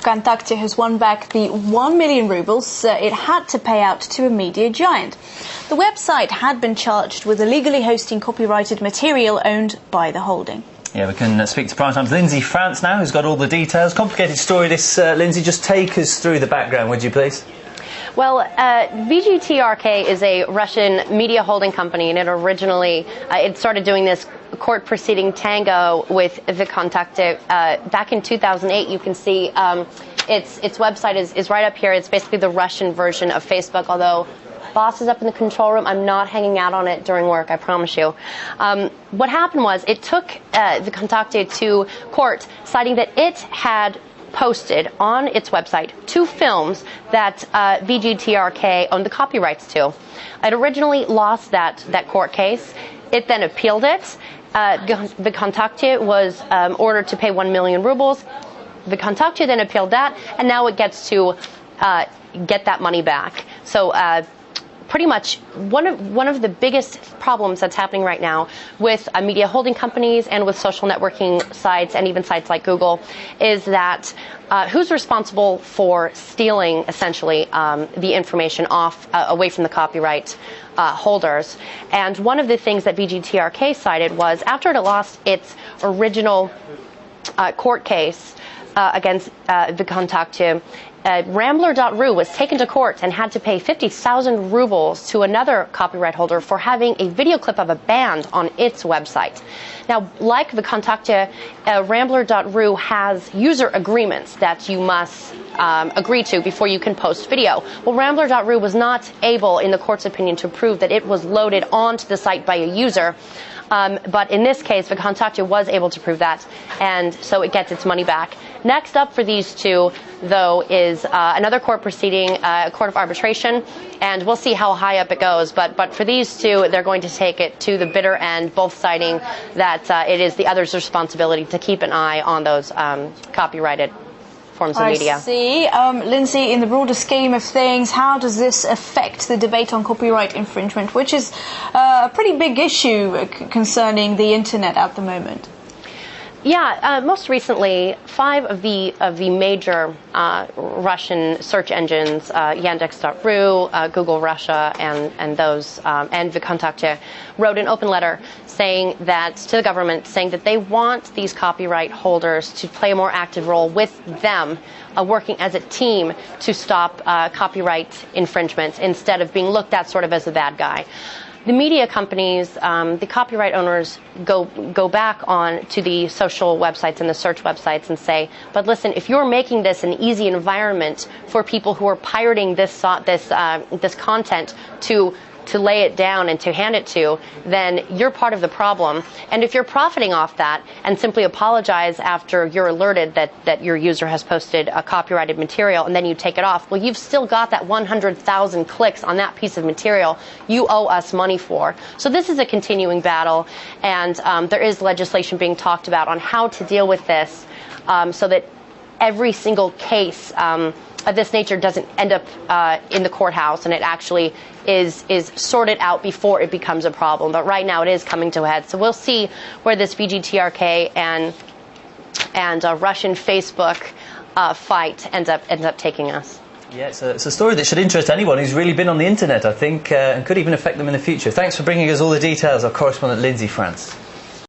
VKontakte has won back the 1 million rubles it had to pay out to a media giant. The website had been charged with illegally hosting copyrighted material owned by the holding. Yeah, we can speak to Prime Time's Lindsay France now, who's got all the details. Complicated story this, Lindsay. Just take us through the background, would you please? Well, VGTRK is a Russian media holding company, and it originally it started doing this court proceeding tango with VKontakte back in 2008. You can see its website is right up here. It's basically the Russian version of Facebook, although boss is up in the control room. I'm not hanging out on it during work, I promise you. What happened was it took VKontakte to court, citing that it had posted on its website 2 films that VGTRK owned the copyrights to. It originally lost that court case. It then appealed it. VKontakte was ordered to pay 1 million rubles. VKontakte then appealed that, and now it gets to get that money back. So pretty much one of the biggest problems that's happening right now with media holding companies and with social networking sites and even sites like Google is that who's responsible for stealing essentially the information away from the copyright holders. And one of the things that VGTRK cited was after it lost its original court case against VKontakte, Rambler.ru was taken to court and had to pay 50,000 rubles to another copyright holder for having a video clip of a band on its website. Now, like VKontakte, Rambler.ru has user agreements that you must agree to before you can post video. Well, Rambler.ru was not able, in the court's opinion, to prove that it was loaded onto the site by a user. But in this case, VKontakte was able to prove that, and so it gets its money back. Next up for these two, though, is another court proceeding, a court of arbitration, and we'll see how high up it goes. But for these two, they're going to take it to the bitter end, both citing that it is the other's responsibility to keep an eye on those copyrighted forms of media. I see. Lindsay, in the broader scheme of things, how does this affect the debate on copyright infringement, which is a pretty big issue concerning the internet at the moment? Yeah, most recently, 5 of the major Russian search engines, Yandex.ru, Google Russia, and those, and VKontakte, wrote an open letter saying that to the government, saying that they want these copyright holders to play a more active role with them, working as a team to stop copyright infringement instead of being looked at sort of as the bad guy. The media companies, the copyright owners go back on to the social websites and the search websites and say, but listen, if you're making this an easy environment for people who are pirating this content to lay it down and to hand it to, then you're part of the problem. And if you're profiting off that and simply apologize after you're alerted that your user has posted a copyrighted material and then you take it off, well, you've still got that 100,000 clicks on that piece of material you owe us money for. So this is a continuing battle, and there is legislation being talked about on how to deal with this so that every single case of this nature doesn't end up in the courthouse, and it actually is sorted out before it becomes a problem. But right now it is coming to a head. So we'll see where this VGTRK and Russian Facebook fight ends up taking us. Yeah, it's a story that should interest anyone who's really been on the internet, I think, and could even affect them in the future. Thanks for bringing us all the details, our correspondent Lindsay France.